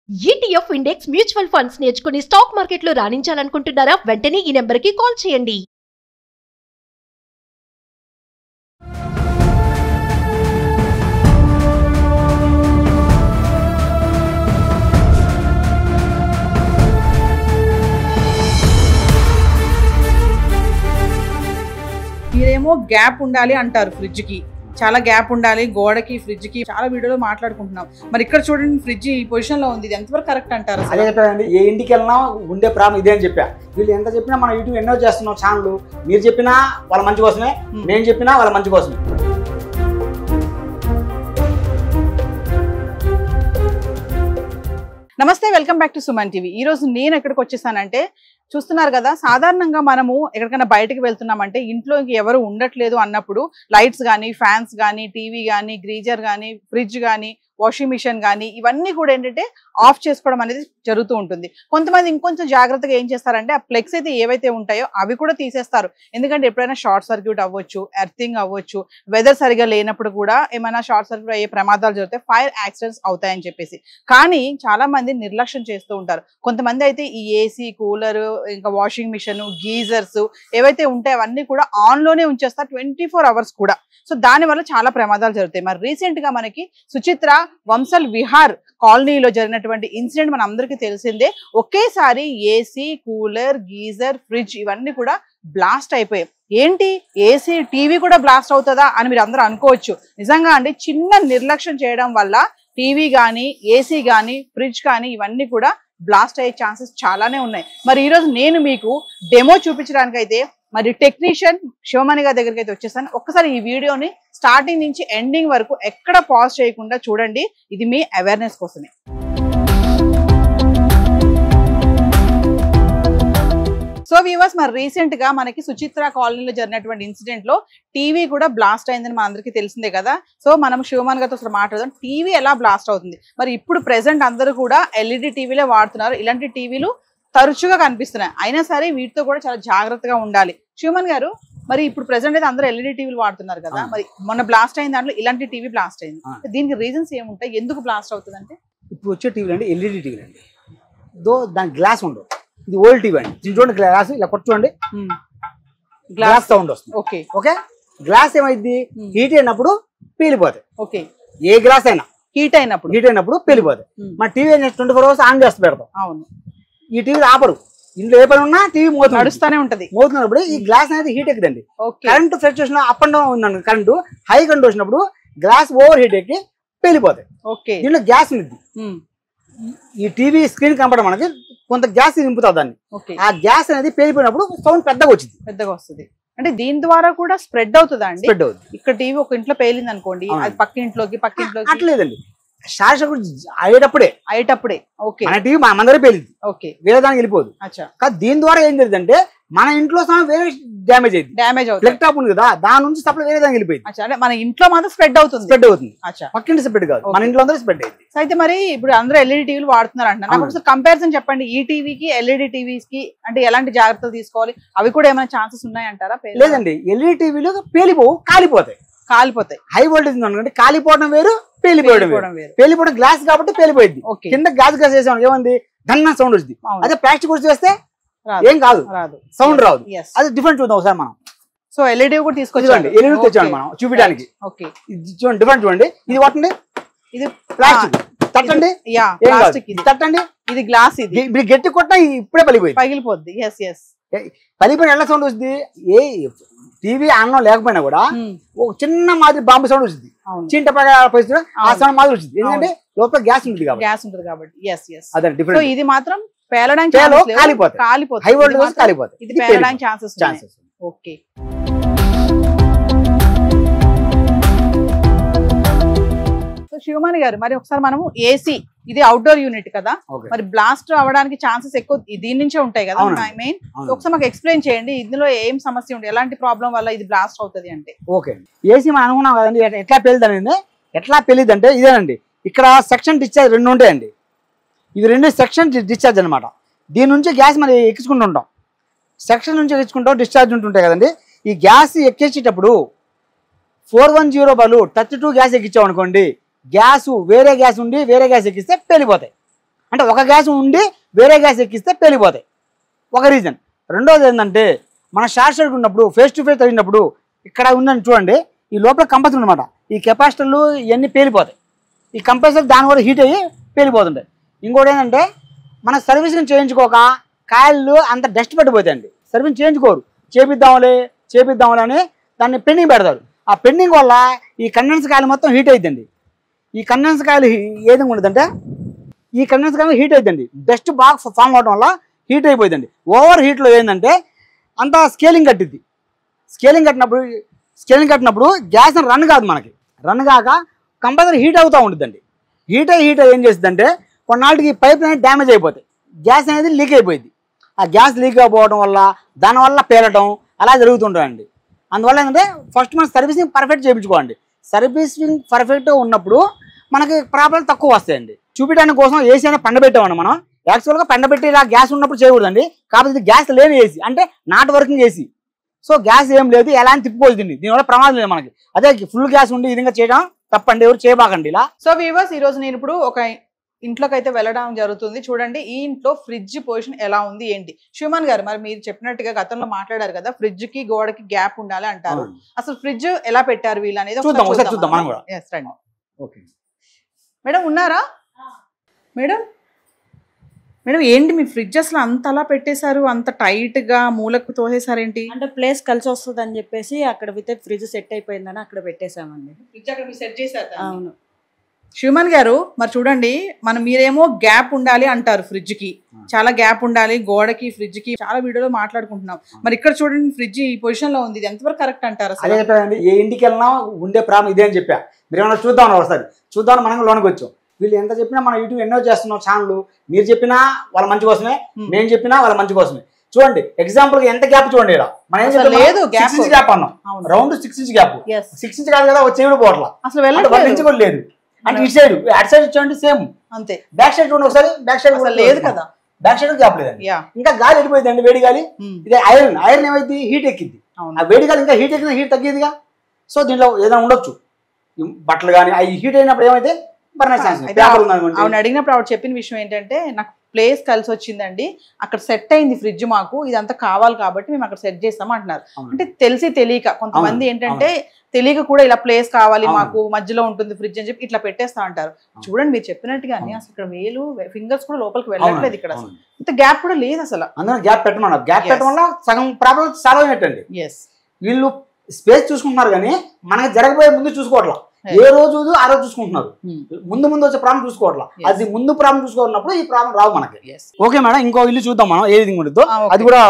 ETF index mutual funds నేర్చుకుని stock మార్కెట్లో రాణించాలనుకుంటున్నారా? వెంటనే ఈ నెంబర్కి కాల్ చేయండి. మీరేమో గ్యాప్ ఉండాలి అంటారు, ఫ్రిడ్జ్ కి చాలా గ్యాప్ ఉండాలి, గోడకి ఫ్రిడ్జ్ కి చాలా వీడియోలో మాట్లాడుకుంటున్నాం. మరి ఇక్కడ చూడండి, ఫ్రిడ్జ్ ఈ పొజిషన్ లో ఉంది, ఇది ఎంతవరకు కరెక్ట్ అంటారు? అదే చెప్పానండి, ఏ ఇంటికి వెళ్ళినా ఉండే ప్రాబ్లం ఇదే అని చెప్పా. వీళ్ళు ఎంత చెప్పినా మనం యూట్యూబ్ ఎన్నో చేస్తున్నాం ఛానల్, మీరు చెప్పినా వాళ్ళ మంచి కోసమే, నేను చెప్పినా వాళ్ళ మంచి కోసమే. నమస్తే, welcome back to Suman TV. ఈ రోజు నేను ఎక్కడికి వచ్చేసానంటే, చూస్తున్నారు కదా, సాధారణంగా మనము ఎక్కడికైనా బయటకు వెళ్తున్నామంటే ఇంట్లోకి ఎవరు ఉండట్లేదు అన్నప్పుడు లైట్స్ కానీ, ఫ్యాన్స్ కానీ, టీవీ కానీ, గ్రీజర్ కానీ, ఫ్రిడ్జ్ కానీ, వాషింగ్ మిషన్ కానీ ఇవన్నీ కూడా ఏంటంటే ఆఫ్ చేసుకోవడం అనేది జరుగుతూ ఉంటుంది. కొంతమంది ఇంకొంచెం జాగ్రత్తగా ఏం చేస్తారంటే ఆ ప్లగ్స్ అయితే ఏవైతే ఉంటాయో అవి కూడా తీసేస్తారు. ఎందుకంటే ఎప్పుడైనా షార్ట్ సర్క్యూట్ అవ్వచ్చు, ఎర్తింగ్ అవ్వచ్చు, వెదర్ సరిగా లేనప్పుడు కూడా ఏమైనా షార్ట్ సర్క్యూట్ అయ్యే ప్రమాదాలు జరుగుతాయి, ఫైర్ యాక్సిడెంట్స్ అవుతాయని చెప్పేసి. కానీ చాలా మంది నిర్లక్ష్యం చేస్తూ ఉంటారు. కొంతమంది అయితే ఈ ఏసీ, కూలర్, ఇంకా వాషింగ్ మిషన్, గీజర్స్ ఏవైతే ఉంటాయో అవన్నీ కూడా ఆన్ లోనే ఉంచేస్తారు 24 hours కూడా. సో దాని వల్ల చాలా ప్రమాదాలు జరుగుతాయి. మరి రీసెంట్ గా మనకి సుచిత్ర వంశల్ విహార్ కాలనీలో జరిగినటువంటి ఇన్సిడెంట్ మన అందరికీ తెలిసిందే. ఒకేసారి ఏసీ, కూలర్, గీజర్, ఫ్రిడ్జ్ ఇవన్నీ కూడా బ్లాస్ట్ అయిపోయాయి. ఏంటి, ఏసీ, టీవీ కూడా బ్లాస్ట్ అవుతుందా అని మీరు అందరూ అనుకోవచ్చు. నిజంగా అండి, చిన్న నిర్లక్ష్యం చేయడం వల్ల టీవీ కానీ, ఏసీ కానీ, ఫ్రిడ్జ్ కానీ ఇవన్నీ కూడా బ్లాస్ట్ అయ్యే ఛాన్సెస్ చాలానే ఉన్నాయి. మరి ఈరోజు నేను మీకు డెమో చూపించడానికి అయితే మరి టెక్నీషియన్ శివమణి గారి దగ్గరికి అయితే వచ్చేసాను. ఒక్కసారి ఈ వీడియోని స్టార్టింగ్ నుంచి ఎండింగ్ వరకు ఎక్కడ పాజ్ చేయకుండా చూడండి, ఇది మీ అవేర్నెస్ కోసమే. సో వ్యూవర్స్, మరి రీసెంట్ గా మనకి సుచిత్ర కాలనీలో జరిగినటువంటి ఇన్సిడెంట్ లో టీవీ కూడా బ్లాస్ట్ అయిందని మనందరికీ తెలిసిందే కదా. సో మనం శివమణి గారితో అసలు మాట్లాడదాం, టీవీ ఎలా బ్లాస్ట్ అవుతుంది. మరి ఇప్పుడు ప్రెసెంట్ అందరూ కూడా ఎల్ఈడి టీవీలే వాడుతున్నారు. ఇలాంటి టీవీలు తరచుగా కనిపిస్తున్నాయి. అయినా సరే వీటితో కూడా చాలా జాగ్రత్తగా ఉండాలి. శివమణి గారు, మరి ఇప్పుడు ప్రెసెంట్ అయితే అందరూ ఎల్ఈడి టీవీలు వాడుతున్నారు కదా, మరి మొన్న బ్లాస్ట్ అయిన దాంట్లో ఇలాంటి టీవీ బ్లాస్ట్ అయింది. దీనికి రీజన్స్ ఏముంటాయి, ఎందుకు బ్లాస్ట్ అవుతుంది అంటే? ఇప్పుడు వచ్చే టీవీలు అండి ఎల్ఈడి టీవీలు అండి, దాని గ్లాస్ ఉండవు. ఇది ఓల్డ్ టీవీ అండి, చూడండి గ్లాస్ ఇలా కొట్టుకోండి, గ్లాస్ సౌండ్ వస్తుంది. ఓకే ఓకే, గ్లాస్ ఏమైంది, హీట్ అయినప్పుడు పేలిపోతాయి. ఓకే, ఏ గ్లాస్ అయినా హీట్ అయినప్పుడు పేలిపోతాయి. మన టీవీ 24 hours ఆన్ చేస్తూ పెడతాం. అవును, ఈ టీవీ ఆపరు, ఇంట్లో ఏ పని ఉన్నా టీవీ నడుస్తూనే ఉంటది. మోతున్నప్పుడు ఈ గ్లాస్ అనేది హీట్ ఎక్కుదండి. Current fluctuation up and down ఉందండి, కరెంట్ హై కరెంట్ వచ్చినప్పుడు గ్లాస్ ఓవర్ హీట్ ఎక్కి పేలిపోతాయి. దీంట్లో గ్యాస్ ఉంది, ఈ టీవీ స్క్రీన్ కనపడడం మనకి కొంత గ్యాస్ నింపుతుంది దాన్ని. ఆ గ్యాస్ అనేది పేలిపోయినప్పుడు సౌండ్ పెద్దగా వస్తుంది. అంటే దీని ద్వారా కూడా స్ప్రెడ్ అవుతుందా అండి? స్ప్రెడ్ అవుతుంది. ఇక్కడ టీవీ ఒక ఇంట్లో పేలింది అనుకోండి, అది పక్కింట్లోకి అట్లేదండి, షార్ట్ సర్క్యూట్ అయ్యేటప్పుడే ఓకే, మన టీవీ మన అందరూ పేలింది, ఓకే, వేరే దానికి వెళ్ళిపోదు. కానీ దీని ద్వారా ఏం జరిగిందంటే మన ఇంట్లో వేరే డ్యామేజ్ అవుతుంది. ల్యాప్టాప్ ఉంది కదా, దాని నుంచి సప్లై వేరే దానికి వెళ్ళిపోయింది. మన ఇంట్లో మాత్రం స్ప్రెడ్ అవుతుంది. పక్కింటి స్ప్రెడ్ కాదు, మన ఇంట్లో అందరూ స్ప్రెడ్ అయింది. అయితే మరి ఇప్పుడు అందరూ ఎల్ఈడి టీవీలు వాడుతున్నారు అంటున్నారు. నాకు ఒకసారి కంపారిజన్ చెప్పండి, ఈ టీవీకి ఎల్ఈడి టీవీస్ కి అంటే ఎలాంటి జాగ్రత్తలు తీసుకోవాలి, అవి కూడా ఏమైనా ఛాన్సెస్ ఉన్నాయంటారా? లేదండి, ఎల్ఈడి టీవీలు కాలిపోతాయి. హై వోల్టేజ్ ఉందంటే కాలిపోవడం వేరు, పేలిపోవడం గ్లాస్ కాబట్టి పేలిపోయింది. కింద గ్లాస్ వేసాం ఏమంది, ధన్న సౌండ్ వచ్చింది. అదే ప్లాస్టిక్ వచ్చి వేస్తే ఏం కాదు, సౌండ్ రాదు. అది డిఫరెంట్ చూద్దాం ఒకసారి మనం. సో ఎల్ఈడి కూడా తీసుకొచ్చాండి, ఎల్ఈడి తెచ్చాండి మనం చూపించడానికి. చూడండి డిఫరెంట్, చూడండి, ఇది వాటండి, ఇది ప్లాస్టిక్, తట్టండి, తట్టండి, ఇది గ్లాస్, ఇది గట్టి కొట్టినా ఇప్పుడే పగిలిపోద్ది. పగిలిపోయిన ఎలా సౌండ్ వస్తుంది, ఏ టీవీ అన్నం లేకపోయినా కూడా ఒక చిన్న మాదిరి బాంబు సౌండ్ వచ్చింది, చింట పరిస్థితి ఆ సౌండ్ మాదిరి వచ్చింది. ఎందుకంటే లోపల గ్యాస్ ఉంటుంది కాబట్టి. ఇది మాత్రం పేలడానికి ఛాన్సెస్. ఓకే, శివమణి గారు, మరి ఒకసారి మనము ఏసీ, ఇది అవుట్డోర్ యూనిట్ కదా, మరి బ్లాస్ట్ అవడానికి ఛాన్సెస్ ఎక్కువ దీని నుంచే ఉంటాయి కదా మెయిన్. ఒకసారి మాకు ఎక్స్ప్లెయిన్ చేయండి, ఇందులో ఏం సమస్య ఉంటుంది, ఎలాంటి ప్రాబ్లం వల్ల ఇది బ్లాస్ట్ అవుతుంది అంటే? ఓకే, ఏసీ మనం అనుకున్నాం కదండి, ఎట్లా పెళ్ళిదంటే ఇదేనండి, ఇక్కడ సెక్షన్ డిశ్చార్జ్ 2 ఉంటాయండి. ఇవి 2 సెక్షన్ డిశ్చార్జ్ అనమాట. దీని నుంచి గ్యాస్ మనం ఎక్కించుకుంటుంటాం, సెక్షన్ నుంచి ఎక్కించుకుంటాం, డిశ్చార్జ్ ఉంటుంటాయి కదండి. ఈ గ్యాస్ ఎక్కించేటప్పుడు 410 బదులు 32 గ్యాస్ ఎక్కించాం అనుకోండి, గ్యాస్ వేరే గ్యాస్ ఉండి వేరే గ్యాస్ ఎక్కిస్తే పేలిపోతాయి. అంటే ఒక గ్యాస్ ఉండి వేరే గ్యాస్ ఎక్కిస్తే పేలిపోతాయి, ఒక రీజన్. రెండోది ఏంటంటే మన షార్ట్ సర్క్యూట్ ఉన్నప్పుడు ఫేస్ టు ఫేస్ తగినప్పుడు ఇక్కడ ఉందని చూడండి, ఈ లోపల కంప్రెసర్ అనమాట, ఈ కెపాసిటర్లు ఇవన్నీ పేలిపోతాయి. ఈ కంప్రెసర్ దాని కూడా హీట్ అయ్యి పేలిపోతుంటాయి. ఇంకోటి ఏంటంటే మన సర్వీసింగ్ చేయించుకోక కాయలు అంత డస్ట్ పట్టిపోతాయండి, సర్వీసింగ్ చేయించుకోరు, చేపిద్దాంలే అని దాన్ని పెండింగ్ పెడతారు. ఆ పెండింగ్ వల్ల ఈ కండెన్స్ కాయలు మొత్తం హీట్ అవుతుంది. ఈ కండెన్స్ కాయలు ఏది ఉండదంటే ఈ కండెన్స్ కాయలు హీట్ అవుతుంది, డస్ట్ బాగా ఫామ్ అవడం వల్ల హీట్ అయిపోతుంది. ఓవర్ హీట్లో ఏంటంటే అంతా స్కేలింగ్ కట్టిద్ది. స్కేలింగ్ కట్టినప్పుడు గ్యాస్ రన్ కాదు, మనకి రన్ కాక కంపల్సరీ హీట్ అవుతూ ఉంటుందండి. హీట్ అయ్యి ఏం చేస్తుందంటే కొన్నాళ్ళకి పైప్ అనేది డ్యామేజ్ అయిపోతాయి, గ్యాస్ అనేది లీక్ అయిపోయింది. ఆ గ్యాస్ లీక్ అయిపోవడం వల్ల దానివల్ల పేలటం అలా జరుగుతుంటాయండి. అందువల్ల ఏంటంటే ఫస్ట్ మనం సర్వీసింగ్ పర్ఫెక్ట్ చేయించుకోండి. సర్వీసింగ్ పర్ఫెక్ట్గా ఉన్నప్పుడు మనకి ప్రాబ్లం తక్కువ వస్తాయండి. చూపించడానికి కోసం ఏసీ అనేది పండబెట్టామండి. మనం యాక్చువల్గా పండబెట్టి ఇలా గ్యాస్ ఉన్నప్పుడు చేయకూడదండి, కాకపోతే ఇది గ్యాస్ లేని ఏసీ, అంటే not working AC. So gas ఏం లేదు, ఎలా అని తిప్పిపోతుంది, దీనివల్ల ప్రమాదం లేదు మనకి. అదే ఫుల్ గ్యాస్ ఉండి ఈ విధంగా చేయడం తప్పండి, ఎవరు చేయబాకండి ఇలా. సో వ్యూవర్స్, ఈ రోజు నేను ఇప్పుడు ఒక ఇంట్లోకి అయితే వెళ్ళడం జరుగుతుంది. చూడండి ఈ ఇంట్లో ఫ్రిడ్జ్ పొజిషన్ ఎలా ఉంది ఏంటి. శివమన్ గారు, మరి మీరు చెప్పినట్టుగా గతంలో మాట్లాడారు కదా, ఫ్రిడ్జ్ కి గోడకి గ్యాప్ ఉండాలి అంటారు. అసలు ఫ్రిడ్జ్ ఎలా పెట్టారు వీళ్ళు అనేది చూద్దాం మనం కూడా. ఓకే మేడం, ఉన్నారా మేడం? మేడం ఏంటి మీ ఫ్రిడ్జ్ అసలు అంత అలా పెట్టేశారు, అంత టైట్ గా మూలకు తోసేసారేంటి? అంటే ప్లేస్ కలిసి వస్తుంది అని చెప్పేసి అక్కడ ఫ్రిడ్జ్ సెట్ అయిపోయిందని అక్కడ పెట్టేశామండి. ఫ్రిడ్జ్ అక్కడ మీరు సెట్ చేశారు? అవును. శివమన్ గారు, మరి చూడండి, మీరేమో గ్యాప్ ఉండాలి అంటారు, ఫ్రిడ్జ్ కి చాలా గ్యాప్ ఉండాలి, గోడకి ఫ్రిడ్జ్ కి చాలా వీడియోలో మాట్లాడుకుంటున్నాం. మరి ఇక్కడ చూడండి ఫ్రిడ్జ్ ఈ పొజిషన్ లో ఉంది, ఇది ఎంతవరకు కరెక్ట్ అంటారు? అదే చెప్పండి, ఏ ఇంటికి వెళ్ళినా ఉండే ప్రాబ్లం ఇదే అని చెప్పా. మీరు ఏమన్నా చూద్దాం ఒకసారి, చూద్దాం మనం లోనికి వచ్చాం. వీళ్ళు ఎంత చెప్పినా మనం యూట్యూబ్ ఎన్నో చేస్తున్నాం ఛానల్, మీరు చెప్పినా వాళ్ళ మంచి కోసమే, నేను చెప్పినా వాళ్ళ మంచి కోసమే. చూడండి ఎగ్జాంపుల్ ఎంత గ్యాప్ చూడండి, ఇలా మనం ఏం లేదు 6 ఇంచ్ గ్యాప్ అన్నాం, రౌండ్ 6 ఇంచ్ గ్యాప్. 6 ఇంచ్ కాదు కదా, వచ్చేవి పోవట్లా అసలు వెళ్ళి కూడా లేదు. అంటే ఇటు సైడ్ అటు సైడ్ చూడండి సేమ్ అంతే. బ్యాక్ సైడ్ చూడండి ఒకసారి, బ్యాక్ సైడ్ కూడా లేదు కదా, బ్యాక్ సైడ్ గ్యాప్ లేదండి. ఇంకా గాలి వెళ్ళిపోయింది అండి, వేడి గాలి. ఇదే ఐరన్ ఏమైంది, హీట్ ఎక్కింది. ఆ వేడి గాలి ఇంకా హీట్ ఎక్కింది, హీట్ తగ్గిదిగా. సో దీంట్లో ఏదైనా ఉండొచ్చు, బట్టలు కానీ అవి హీట్ అయినప్పుడు ఏమైతే ఆవిడ అడిగినప్పుడు ఆవిడ చెప్పిన విషయం ఏంటంటే, నాకు ప్లేస్ కలిసి వచ్చిందండి, అక్కడ సెట్ అయింది ఫ్రిడ్జ్, మాకు ఇదంతా కావాలి కాబట్టి మేము అక్కడ సెట్ చేస్తాం అంటున్నారు. అంటే తెలిసి తెలియక కొంతమంది ఏంటంటే తెలియక కూడా ఇలా ప్లేస్ కావాలి మాకు, మధ్యలో ఉంటుంది ఫ్రిడ్జ్ అని చెప్పి ఇట్లా పెట్టేస్తా అంటారు. చూడండి మీరు చెప్పినట్టుగానే అసలు ఇక్కడ వేలు ఫింగర్స్ కూడా లోపలికి వెళ్ళట్లేదు, ఇక్కడ ఇంత గ్యాప్ కూడా లేదు అసలు. అందులో గ్యాప్ పెట్టమన్నారు, గ్యాప్ పెట్టడం వల్ల సగం ప్రాబ్లం సాల్వ్ అయినట్టండి. వీళ్ళు స్పేస్ చూసుకుంటున్నారు కానీ మనకి జరగబోయే ముందు చూసుకోవట్లా, ఏ రోజు ఆ రోజు చూసుకుంటున్నారు, ముందు వచ్చే ప్రాబ్లం చూసుకోవట్లా. అది ముందు ప్రాబ్లం చూసుకున్నప్పుడు ఈ ప్రాబ్లం రావు మనకి. ఓకే మేడం, ఇంకో ఇల్లు చూద్దాం మనం ఏ విధంగా ఉంటుందో అది కూడా.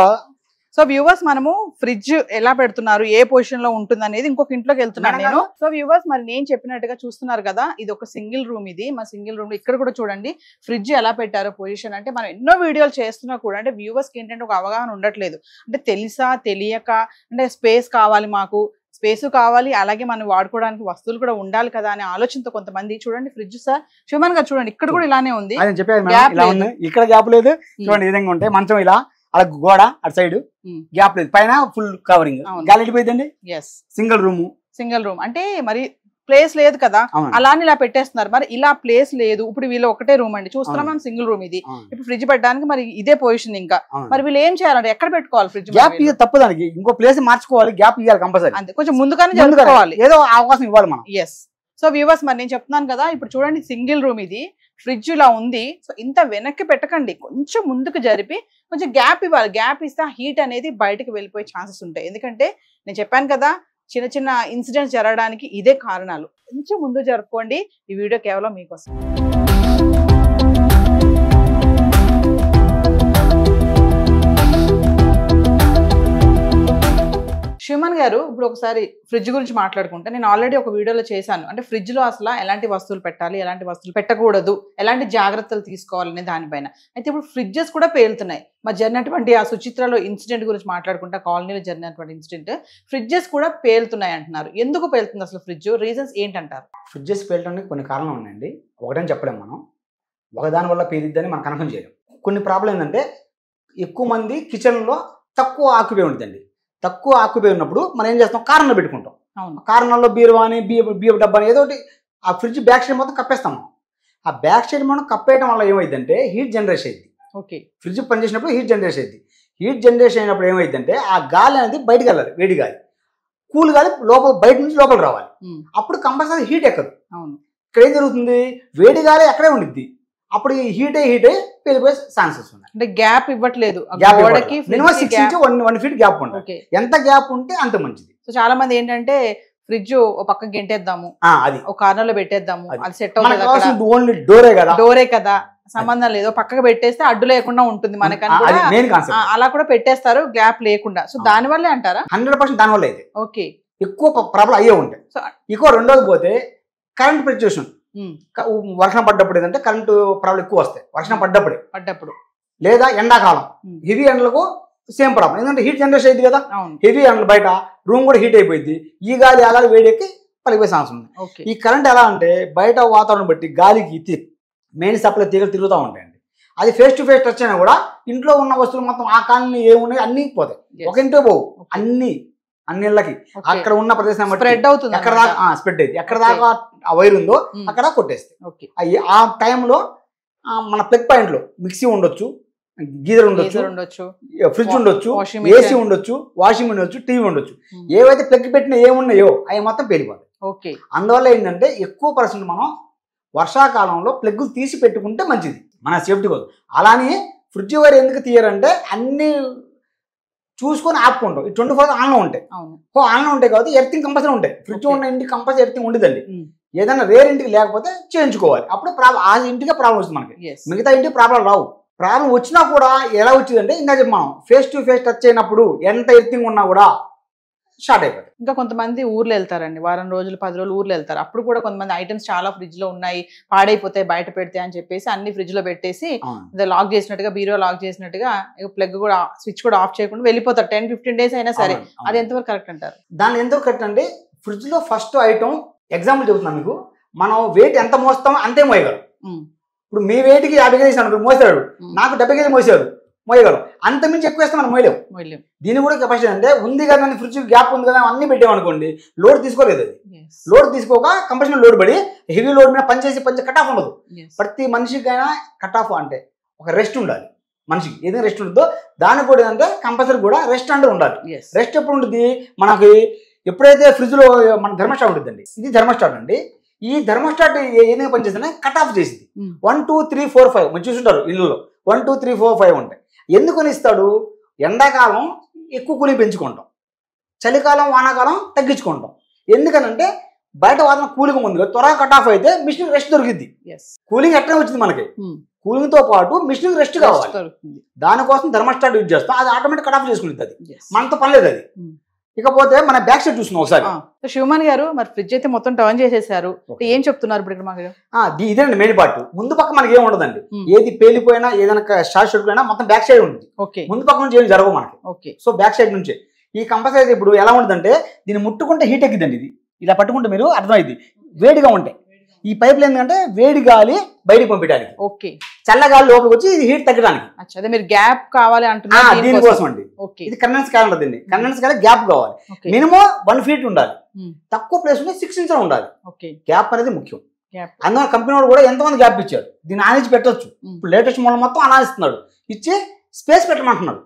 సో వ్యూవర్స్, మనము ఫ్రిడ్జ్ ఎలా పెడుతున్నారు, ఏ పొజిషన్ లో ఉంటుంది అనేది ఇంకొక ఇంట్లోకి వెళ్తున్నాను నేను. సో వ్యూవర్స్, మరి నేను చెప్పినట్టుగా చూస్తున్నారు కదా, ఇది ఒక సింగిల్ రూమ్. ఇది మా సింగిల్ రూమ్. ఇక్కడ కూడా చూడండి ఫ్రిడ్జ్ ఎలా పెట్టారో పొజిషన్. అంటే మనం ఎన్నో వీడియోలు చేస్తున్నా కూడా అంటే వ్యూవర్స్ కి ఏంటంటే ఒక అవగాహన ఉండట్లేదు. అంటే తెలిసా తెలియక, అంటే స్పేస్ కావాలి మాకు, స్పేస్ కావాలి, అలాగే మనం వాడుకోవడానికి వస్తువులు కూడా ఉండాలి కదా అనే ఆలోచనతో కొంతమంది. చూడండి ఫ్రిడ్జ్ సార్, శివమన్ గారు చూడండి ఇక్కడ కూడా ఇలానే ఉంది, ఇక్కడ గ్యాప్ లేదు. చూడండి ఈ విధంగా ఉంటాయి, మంచం ఇలా, అలా గోడ అటు సైడ్ గ్యాప్ లేదు, పైన ఫుల్ కవరింగ్, గాలి వెళ్ళిపోయిందండి. సింగిల్ రూమ్ అంటే మరి ప్లేస్ లేదు కదా, అలానే ఇలా పెట్టేస్తున్నారు. మరి ఇలా ప్లేస్ లేదు, ఇప్పుడు వీళ్ళు ఒకటే రూమ్ అండి చూస్తున్నాం మనం, సింగిల్ రూమ్ ఇది. ఇప్పుడు ఫ్రిడ్జ్ పెట్టడానికి మరి ఇదే పొజిషన్, ఇంకా మరి వీళ్ళు ఏం చేయాలంటే ఎక్కడ పెట్టుకోవాలి ఫ్రిడ్జ్? గ్యాప్ తప్పు, దానికి ఇంకో ప్లేస్ మార్చుకోవాలి, గ్యాప్ ఇవ్వాలి కంపల్సరీ. అంతే, కొంచెం ముందుగానే జరుపుకోవాలి, ఏదో అవకాశం ఇవ్వాలి మనం. సో వ్యూవర్స్, మరి నేను చెప్తున్నాను కదా, ఇప్పుడు చూడండి సింగిల్ రూమ్ ఇది, ఫ్రిడ్జ్ ఇలా ఉంది. సో ఇంత వెనక్కి పెట్టకండి, కొంచెం ముందుకు జరిపి కొంచెం గ్యాప్ ఇవ్వాలి. గ్యాప్ ఇస్తే హీట్ అనేది బయటకు వెళ్ళిపోయే ఛాన్సెస్ ఉంటాయి. ఎందుకంటే నేను చెప్పాను కదా, చిన్న చిన్న ఇన్సిడెంట్స్ జరగడానికి ఇదే కారణాలు. కొంచెం ముందు జరుపుకోండి. ఈ వీడియో కేవలం మీకోసం. శివమన్ గారు, ఇప్పుడు ఒకసారి ఫ్రిడ్జ్ గురించి మాట్లాడుకుంటే, నేను ఆల్రెడీ ఒక వీడియోలో చేశాను, అంటే ఫ్రిడ్జ్ లో అసలు ఎలాంటి వస్తువులు పెట్టాలి, ఎలాంటి వస్తువులు పెట్టకూడదు, ఎలాంటి జాగ్రత్తలు తీసుకోవాలనే దానిపైన. అయితే ఇప్పుడు ఫ్రిడ్జెస్ కూడా పేలుతున్నాయి. మరి జరిగినటువంటి ఆ సుచిత్రలో ఇన్సిడెంట్ గురించి మాట్లాడుకుంటా, కాలనీలో జరిగినటువంటి ఇన్సిడెంట్, ఫ్రిడ్జెస్ కూడా పేలుతున్నాయి అంటున్నారు. ఎందుకు పేలుతుంది అసలు ఫ్రిడ్జ్, రీజన్స్ ఏంటంటారు? ఫ్రిడ్జెస్ పేలడానికి కొన్ని కారణాలు ఉన్నాయండి, ఒకటని చెప్పలేము మనం, ఒకదాని వల్ల పేలిద్దని మనం కన్ఫర్మ్ చేయలేం. కొన్ని ప్రాబ్లం ఏంటంటే, ఎక్కువ మంది కిచెన్లో తక్కువ ఆక్యుపై ఉంటుందండి. తక్కువ ఆక్యుపై ఉన్నప్పుడు మనం ఏం చేస్తాం, కారణంలో పెట్టుకుంటాం. కారణంలో బీరువా అని బియ్యపు డబ్బా అని ఏదో ఒకటి ఆ ఫ్రిడ్జ్ బ్యాక్ సైడ్ మొత్తం కప్పేస్తాం. ఆ బ్యాక్ సైడ్ మనం కప్పేయడం వల్ల ఏమైందంటే హీట్ జనరేషన్ అయింది. ఓకే. ఫ్రిడ్జ్ పనిచేసినప్పుడు హీట్ జనరేషన్ అయింది. హీట్ జనరేషన్ అయినప్పుడు ఏమైందంటే ఆ గాలి అనేది బయటకు వెళ్ళాలి, వేడి గాలి, కూల్ గాలి లోపల బయట నుంచి లోపల రావాలి. అప్పుడు కంపల్సరీ హీట్ ఎక్కదు. అవును. ఇక్కడ ఏం జరుగుతుంది, వేడి గాలి అక్కడే ఉండిద్ది, అప్పుడు హీట్ అయ్యి వెళ్ళిపోయే ఛాన్సెస్ ఉన్నాయి. అంటే గ్యాప్ ఇవ్వట్లేదు, మినిమం 6 నుంచి 1 ఫీట్ గ్యాప్ ఉంటుంది. ఎంత గ్యాప్ ఉంటే అంత మంచిది. సో చాలా మంది ఏంటంటే ఫ్రిడ్జ్ ఒక పక్క గెంటేద్దాము, అది ఒక కార్నర్ లో పెట్టేద్దాము, అది సెట్ అవుతుంది, ఓన్లీ డోరే కదా సంబంధం లేదు, పక్కకు పెట్టేస్తే అడ్డు లేకుండా ఉంటుంది మనకని అలా కూడా పెట్టేస్తారు గ్యాప్ లేకుండా. సో దాని వల్లే అంటారా? 100% దాని వల్ల అయితే. ఓకే. ఎక్కువ ప్రాబ్లం అయ్యే ఉంటాయి. ఎక్కువ రెండోది పోతే కరెంట్ ఫ్లక్చుయేషన్, వర్షం పడ్డప్పుడు ఏంటంటే కరెంటు ప్రాబ్లం ఎక్కువ వస్తాయి. వర్షం పడ్డప్పుడు లేదా ఎండాకాలం హెవీ ఎండలకు సేమ్ ప్రాబ్లం, ఎందుకంటే హీట్ జనరేషన్ అయింది కదా, హెవీ ఎండలు బయట రూమ్ కూడా హీట్ అయిపోయింది, ఈ గాలి అలా వేడెక్కి పలిపోయే ఛాన్స్ ఉంది. ఈ కరెంట్ ఎలా అంటే బయట వాతావరణం బట్టి గాలికి మెయిన్ సప్లై తీగలు తిరుగుతూ ఉంటాయండి. అది ఫేస్ టు ఫేస్ టచ్ అయినా కూడా ఇంట్లో ఉన్న వస్తువులు మొత్తం ఆ కాలనీ ఏమున్నాయి అన్ని పోతాయి, ఒక ఇంట్లో పోవు, అన్ని ఇళ్ళకి అక్కడ ఉన్న ప్రదేశం స్ప్రెడ్ అవుతుంది, ఎక్కడ దాకా స్ప్రెడ్ అయింది, ఎక్కడ దాకా ఆ వైర్ ఉందో అక్కడ కొట్టేస్తాయి. ఆ టైంలో మన ప్లగ్ పాయింట్ లో మిక్సీ ఉండొచ్చు, గీజర్ ఉండొచ్చు, ఫ్రిడ్జ్ ఉండొచ్చు, ఏసీ ఉండొచ్చు, వాషింగ్ ఉండొచ్చు, టీవీ ఉండొచ్చు, ఏవైతే ప్లగ్ పెట్టినా ఏమున్నాయో అవి మొత్తం పేలిపోతాయి. అందువల్ల ఏంటంటే ఎక్కువ పర్సెంట్ మనం వర్షాకాలంలో ప్లగ్గులు తీసి పెట్టుకుంటే మంచిది, మన సేఫ్టీ కోసం. అలానే ఫ్రిడ్జ్ వైర్ ఎందుకు తీయరంటే అన్ని చూసుకొని ఆపుకుంటాం, ఈ 24 ఆన్లో ఉంటాయి. ఆన్లో ఉంటాయి కాబట్టి ఎర్తింగ్ కంపల్సరీ ఉంటాయి. ఫ్రిడ్జ్ ఉన్న ఇంటికి కంపల్సరీ ఎర్తింగ్ ఉండదండి. ఏదైనా వేరే ఇంటికి లేకపోతే చేయించుకోవాలి, అప్పుడు ప్రాబ్లం ఆ ఇంటికే ప్రాబ్లం వస్తుంది మనకి, మిగతా ఇంటికి ప్రాబ్లం రావు. ప్రాబ్లం వచ్చినా కూడా ఎలా వచ్చిందంటే ఇందాక మనం ఫేస్ టు ఫేస్ టచ్ అయినప్పుడు ఎంత ఎర్తింగ్ ఉన్నా కూడా స్టార్ట్ అయిపోతుంది. ఇంకా కొంతమంది ఊర్లో వెళ్తారండి, వారం రోజులు 10 రోజులు ఊర్లో వెళ్తారు, అప్పుడు కూడా కొంతమంది ఐటమ్స్ చాలా ఫ్రిడ్జ్ లో ఉన్నాయి, పాడైపోతాయి బయట పెడితే అని చెప్పేసి అన్ని ఫ్రిడ్జ్ లో పెట్టేసి లాక్ చేసినట్టుగా, బీరో లాక్ చేసినట్టుగా ప్లగ్ కూడా స్విచ్ కూడా ఆఫ్ చేయకుండా వెళ్ళిపోతారు 10-15 డేస్ అయినా సరే. అది ఎంతవరకు కరెక్ట్ అంటారు? దాన్ని ఎంతవరకు కరెక్ట్ అంటే ఫ్రిడ్జ్ లో ఫస్ట్ ఐటమ్ ఎగ్జాంపుల్ చెబుతున్నాను మీకు, మనం వెయిట్ ఎంత మోస్తామో అంతే మోయగలం. ఇప్పుడు మీ వెయిట్కి 50 కేజీ అనుకో మోసాడు, నాకు 70 కేజీ మోయగలం, అంత మించి ఎక్కువ వేస్తే మనం మోయలేము. దీని కూడా కెపాసిటీ అంటే ఉంది కదా, ఫ్రిడ్జ్ గ్యాప్ ఉంది కదా అన్ని పెట్టామనుకోండి, లోడ్ తీసుకోలేదు. అది లోడ్ తీసుకోక కంపల్సరీ లోడ్ పడి హెవీ లోడ్ మీద పనిచేసి కట్ ఆఫ్ ఉండదు. ప్రతి మనిషికైనా కట్ ఆఫ్ అంటే ఒక రెస్ట్ ఉండాలి మనిషికి, ఏదైనా రెస్ట్ ఉంటుందో దానికి కూడా ఏంటంటే కంపల్సరీ కూడా రెస్ట్ అంటే ఉండాలి. రెస్ట్ ఎప్పుడు ఉంటుంది మనకి, ఎప్పుడైతే ఫ్రిడ్జ్ లో మన థర్మోస్టాట్ ఉంటుందండి, ఇది థర్మోస్టాట్ అండి. ఈ థర్మోస్టాట్ ఏదైనా పనిచేస్తుంటే కట్ ఆఫ్ చేసింది 1 2 3 4 5 మనం చూస్తుంటారు ఇల్లులో 1 2 3 4 5 ఉంటాయి. ఎందుకని ఇస్తాడు? ఎండాకాలం ఎక్కువ కూలింగ్ పెంచుకుంటాం, చలికాలం వానాకాలం తగ్గించుకుంటాం. ఎందుకనంటే బయట వాతావరణం కూలింగ్ ఉంది కదా, త్వరగా కట్ ఆఫ్ అయితే మిషన్ రెస్ట్ దొరికింది. కూలింగ్ ఎట్లా వచ్చింది మనకి, కూలింగ్ తో పాటు మిషన్ రెస్ట్ కావాలి, దానికోసం థర్మోస్టాట్ యూజ్ చేస్తాం. అది ఆటోమేటిక్ కట్ ఆఫ్ చేసుకుంటుంది, అది మనతో పని లేదు. అది ఇకపోతే మన బ్యాక్ సైడ్ చూస్తున్నాం ఒకసారి. శివమాన్ గారు మరి ఫ్రిడ్జ్ అయితే మొత్తం టర్న్ చేసేసారు, ఏం చెప్తున్నారు ఇప్పుడు మాకు? ఇదేండి మెయిన్ పార్ట్. ముందు పక్క మనకి ఏం ఉండదండి, ఏది పేలిపోయినా ఏదైనా షార్ట్ సర్క్యూట్ అయినా మొత్తం బ్యాక్ సైడ్ ఉంటుంది. ముందు పక్క నుంచి ఏం జరగవు మనకి. సో బ్యాక్ సైడ్ నుంచే ఈ కంపల్సరీ ఇప్పుడు ఎలా ఉంటుందంటే దీన్ని ముట్టుకుంటే హీట్ ఎక్కిందండి. ఇది ఇలా పట్టుకుంటే మీరు అర్థమైంది, వేడిగా ఉంటాయి ఈ పైపులు. ఏంటంటే వేడి గాలి బయటకు పంపించడానికి, చల్లగాలి లోపలికి వచ్చి ఇది హీట్ తగ్గడానికి. అదే మీరు గ్యాప్ కావాలి అంటున్నారు దీనికోసం అండి. ఇది కండెన్స్ కాలం ఉంటుంది, కండెన్స్ కాలం గ్యాప్ కావాలి. మినిమం 1 ఫీట్ ఉండాలి, తక్కువ ప్లేస్ ఉంటే 6 ఇంచెస్ ఉండాలి. గ్యాప్ అనేది ముఖ్యం. అందువల్ల కంపెనీ వాడు కూడా ఎంతమంది గ్యాప్ ఇచ్చాడు, దీన్ని ఆనించి పెట్టొచ్చు. ఇప్పుడు లేటెస్ట్ మోడల్ మొత్తం ఆనిస్తున్నాడు, ఇచ్చి స్పేస్ పెట్టమంటున్నాడు.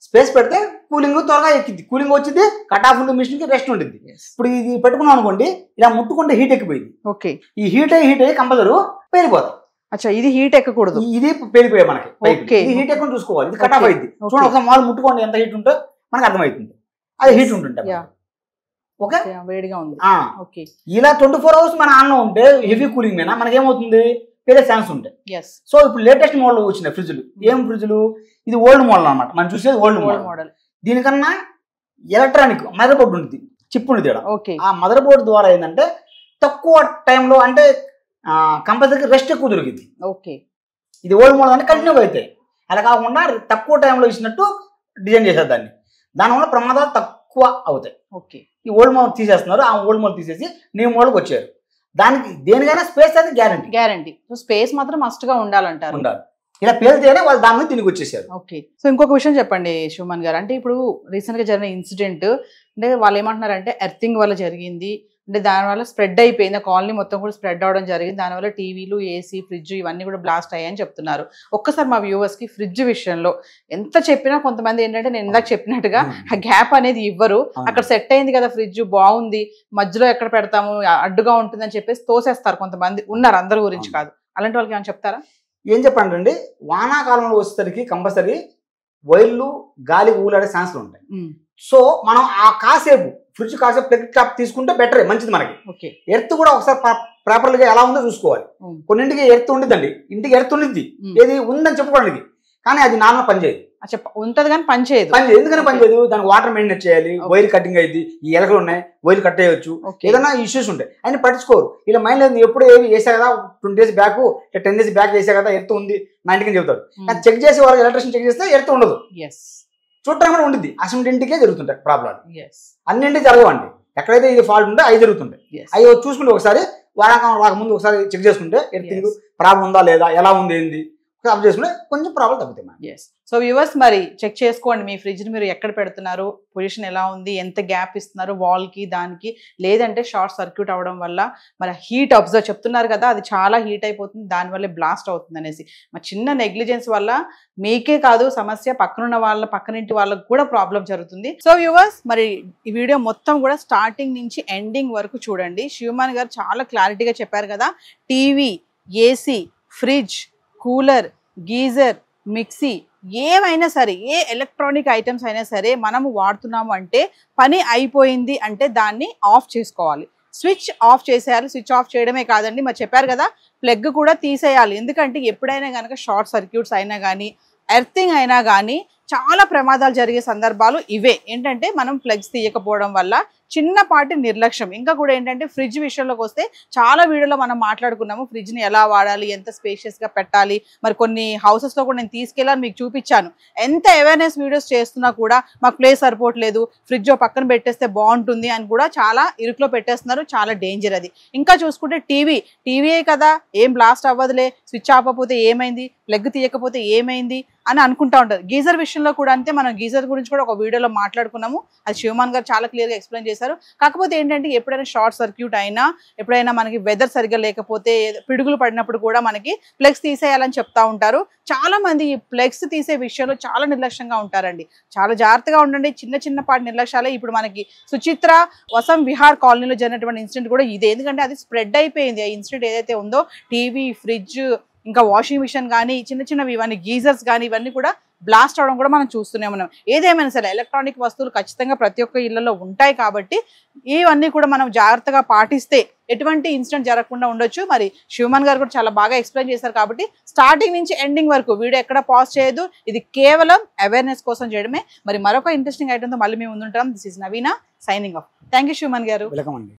స్పేస్ పెడితే కూలింగ్ త్వరగా ఎక్కింది, కూలింగ్ వచ్చింది, కట్ ఆఫ్ ఉంటుంది, మిషన్ కి రెస్ట్ ఉంటుంది. ఇప్పుడు ఇది పెట్టుకున్నాం అనుకోండి, ఇలా ముట్టుకుంటే హీట్ ఎక్కిపోయింది. ఈ హీట్ అయ్యి కంపల్సరీ పేలిపోతాయి. అచ్చా, ఇది హీట్ ఎక్కకూడదు, ఇది పేలిపోయాయి మనకి. హీట్ ఎక్కువ చూసుకోవాలి, ఇది కట్ ఆఫ్ అయింది. చూడండి ఒకసారి మాలు ముట్టుకోండి ఎంత హీట్ ఉంటే మనకు అర్థమవుతుంది, అది హీట్ ఉంటుంది. ఓకే, వేడిగా ఉంది. ఇలా 24 అవర్స్ మన ఆన్లో ఉంటే హెవీ కూలింగ్ మీద మనకేమవుతుంది, పేరే ఛాన్స్ ఉంటాయి. సో ఇప్పుడు లేటెస్ట్ మోడల్ వచ్చినాయి ఫ్రిడ్జ్లు. ఏం ఫ్రిడ్జ్లు? ఇది ఓల్డ్ మోడల్ అనమాట, మనం చూసేది ఓల్డ్ మోడల్. దీనికన్నా ఎలక్ట్రానిక్ మదర్ బోర్డు ఉంటుంది, చిప్ ఉంది. ఆ మదర్ బోర్డు ద్వారా ఏంటంటే తక్కువ టైంలో అంటే కంపల్సరీ రెస్ట్ ఎక్కువ దొరికింది. ఇది ఓల్డ్ మోడల్ అంటే కంటిన్యూగా అవుతాయి, అలా కాకుండా తక్కువ టైంలో ఇచ్చినట్టు డిజైన్ చేశారు దాన్ని. దానివల్ల ప్రమాదాలు తక్కువ అవుతాయి. ఈ ఓల్డ్ మోడల్ తీసేస్తున్నారు, ఆ ఓల్డ్ మోడల్ తీసేసి న్యూ మోడల్కి వచ్చారు. దానికి దేనికైనా స్పేస్ అయితే గ్యారంటీ. సో స్పేస్ మాత్రం మస్ట్ గా ఉండాలంటారు. ఇలా పేరుతేనే వాళ్ళు దాని మీద దీనికి వచ్చేసారు. సో ఇంకొక విషయం చెప్పండి శివమాన్ గారు, అంటే ఇప్పుడు రీసెంట్ గా జరిగిన ఇన్సిడెంట్ అంటే వాళ్ళు ఏమంటున్నారంటే ఎర్తింగ్ వల్ల జరిగింది, అంటే దానివల్ల స్ప్రెడ్ అయిపోయింది, కాలనీ మొత్తం కూడా స్ప్రెడ్ అవడం జరిగింది. దానివల్ల టీవీలు, ఏసీ, ఫ్రిడ్జ్ ఇవన్నీ కూడా బ్లాస్ట్ అయ్యాయని చెప్తున్నారు. ఒక్కసారి మా వ్యూవర్స్ కి ఫ్రిడ్జ్ విషయంలో ఎంత చెప్పినా కొంతమంది ఏంటంటే నేను ఇందాక చెప్పినట్టుగా ఆ గ్యాప్ అనేది ఇవ్వరు. అక్కడ సెట్ అయింది కదా ఫ్రిడ్జ్ బాగుంది, మధ్యలో ఎక్కడ పెడతాము అడ్డుగా ఉంటుందని చెప్పేసి తోసేస్తారు కొంతమంది ఉన్నారు, అందరి గురించి కాదు. అలాంటి వాళ్ళకి ఏమైనా చెప్తారా? ఏం చెప్పండి, వానాకాలంలో వచ్చేసరికి కంపల్సరీ వైర్లు గాలికి ఊలాడే ఛాన్స్లు ఉంటాయి. సో మనం ఆ కాసేపు ఫ్రిడ్జ్ కాసేపు ప్లగ్ టాప్ తీసుకుంటే బెటర్, మంచిది మనకి. ఎర్త్ కూడా ఒకసారి ప్రాపర్గా ఎలా ఉందో చూసుకోవాలి. కొన్నింటికి ఎర్త్ ఉండిద్దండి, ఇంటికి ఎర్త్ ఉండిద్ది, ఏది ఉందని చెప్పుకోవడానికి, కానీ అది నార్మల్ పనిచేయదు. ఉంటది కానీ పనిచేయదు. ఎందుకని పనిచేయదు? దానికి వాటర్ మెయింటైన్ చేయాలి, వైర్ కటింగ్ అయింది, ఈ ఎలకలు ఉన్నాయి, వైర్ కట్ అయ్యొచ్చు, ఏదైనా ఇష్యూస్ ఉంటాయి, ఆయన పట్టించుకోరు. ఇలా మైండ్ లేదు ఎప్పుడు ఏవి వేసా కదా 20 days బ్యాక్ 10 days బ్యాక్ వేసా కదా ఎర్త్ ఉంది నా ఇంటికి చెబుతారు. కానీ చెక్ చేసి వాళ్ళు ఎలక్ట్రిషియన్ చెక్ చేస్తే ఎర్త్ ఉండదు, చూడటం కూడా ఉండిద్ది. అసలు ఇంటికే జరుగుతుంటాయి ప్రాబ్లం, అన్నింటికి జరగవండి. ఎక్కడైతే ఇది ఫాల్ట్ ఉంటే అవి జరుగుతుంటాయి. అవి చూసుకుంటే ఒకసారి వారాకాలం రాకముందు ఒకసారి చెక్ చేసుకుంటే ఎర్త్ ప్రాబ్లం ఉందా లేదా, ఎలా ఉంది ఏంది చేసుకుంటే కొంచెం ప్రాబ్లం తగ్గుతాయి. సో వ్యూవర్స్ మరి చెక్ చేసుకోండి, మీ ఫ్రిడ్జ్ ని మీరు ఎక్కడ పెడుతున్నారు, పొజిషన్ ఎలా ఉంది, ఎంత గ్యాప్ ఇస్తున్నారు వాల్ కి దానికి, లేదంటే షార్ట్ సర్క్యూట్ అవ్వడం వల్ల మరి హీట్ అబ్జర్వ్ చెప్తున్నారు కదా, అది చాలా హీట్ అయిపోతుంది, దానివల్ల బ్లాస్ట్ అవుతుంది అనేసి. మరి చిన్న నెగ్లిజెన్స్ వల్ల మీకే కాదు సమస్య, పక్కనున్న పక్కనింటి వాళ్ళకి కూడా ప్రాబ్లం జరుగుతుంది. సో వ్యూవర్స్ మరి ఈ వీడియో మొత్తం కూడా స్టార్టింగ్ నుంచి ఎండింగ్ వరకు చూడండి. శివమాన్ గారు చాలా క్లారిటీగా చెప్పారు కదా, TV, AC, fridge, cooler, geyser, mixie ఏమైనా సరే, ఏ ఎలక్ట్రానిక్ ఐటమ్స్ అయినా సరే మనము వాడుతున్నాము అంటే పని అయిపోయింది అంటే దాన్ని ఆఫ్ చేసుకోవాలి, స్విచ్ ఆఫ్ చేసేయాలి. స్విచ్ ఆఫ్ చేయడమే కాదండి, మరి చెప్పారు కదా ప్లగ్ కూడా తీసేయాలి. ఎందుకంటే ఎప్పుడైనా కనుక షార్ట్ సర్క్యూట్స్ అయినా కానీ, ఎర్తింగ్ అయినా కానీ చాలా ప్రమాదాలు జరిగే సందర్భాలు ఇవే. ఏంటంటే మనం ప్లగ్స్ తీయకపోవడం వల్ల చిన్నపాటి నిర్లక్ష్యం. ఇంకా కూడా ఏంటంటే ఫ్రిడ్జ్ విషయంలోకి వస్తే చాలా వీడియోలో మనం మాట్లాడుకున్నాము, ఫ్రిడ్జ్ని ఎలా వాడాలి, ఎంత స్పేషియస్గా పెట్టాలి. మరి కొన్ని హౌసెస్లో కూడా నేను తీసుకెళ్ళాను, మీకు చూపించాను. ఎంత అవేర్నెస్ వీడియోస్ చేస్తున్నా కూడా మాకు ప్లేస్ సరిపోవట్లేదు, ఫ్రిడ్జ్ పక్కన పెట్టేస్తే బాగుంటుంది అని కూడా చాలా ఇరుకులో పెట్టేస్తున్నారు, చాలా డేంజర్ అది. ఇంకా చూసుకుంటే టీవీయే కదా, ఏం బ్లాస్ట్ అవ్వదులే, స్విచ్ ఆపకపోతే ఏమైంది, ప్లగ్ తీయకపోతే ఏమైంది అని అనుకుంటా ఉంటారు. గీజర్ విషయంలో కూడా అంతే, మనం గీజర్ గురించి కూడా ఒక వీడియోలో మాట్లాడుకున్నాము, అది శివమాన్ గారు చాలా క్లియర్గా ఎక్స్ప్లెయిన్ చేశారు. కాకపోతే ఏంటంటే ఎప్పుడైనా షార్ట్ సర్క్యూట్ అయినా, ఎప్పుడైనా మనకి వెదర్ సరిగ్గా లేకపోతే, పిడుగులు పడినప్పుడు కూడా మనకి ప్లగ్స్ తీసేయాలని చెప్తా ఉంటారు. చాలా మంది ఈ ప్లగ్స్ తీసే విషయంలో చాలా నిర్లక్ష్యంగా ఉంటారండి. చాలా జాగ్రత్తగా ఉండండి, చిన్నపాటి నిర్లక్ష్యాలే. ఇప్పుడు మనకి సుచిత్ర వసం విహార్ కాలనీలో జరిగినటువంటి ఇన్సిడెంట్ కూడా ఇదే. ఎందుకంటే అది స్ప్రెడ్ అయిపోయింది. ఆ ఇన్సిడెంట్ ఏదైతే ఉందో, టీవీ, ఫ్రిడ్జ్, ఇంకా వాషింగ్ మిషన్ కానీ, చిన్నవి ఇవన్నీ గీజర్స్ కానీ ఇవన్నీ కూడా బ్లాస్ట్ అవడం కూడా మనం చూస్తూనే ఉన్నాం. ఏదేమైనా సరే ఎలక్ట్రానిక్ వస్తువులు ఖచ్చితంగా ప్రతి ఒక్క ఇళ్లలో ఉంటాయి కాబట్టి ఇవన్నీ కూడా మనం జాగ్రత్తగా పాటిస్తే ఎటువంటి ఇన్సిడెంట్ జరగకుండా ఉండొచ్చు. మరి శివమాన్ గారు కూడా చాలా బాగా ఎక్స్ప్లెయిన్ చేశారు కాబట్టి స్టార్టింగ్ నుంచి ఎండింగ్ వరకు వీడియో ఎక్కడ పాజ్ చేయదు, ఇది కేవలం అవేర్నెస్ కోసం చేయడమే. మరి మరొక ఇంట్రెస్టింగ్ ఐటమ్తో మళ్ళీ మేము ముందుంటాం. This is Naveena signing off. Thank you Shivaman garu. Welcome అండి.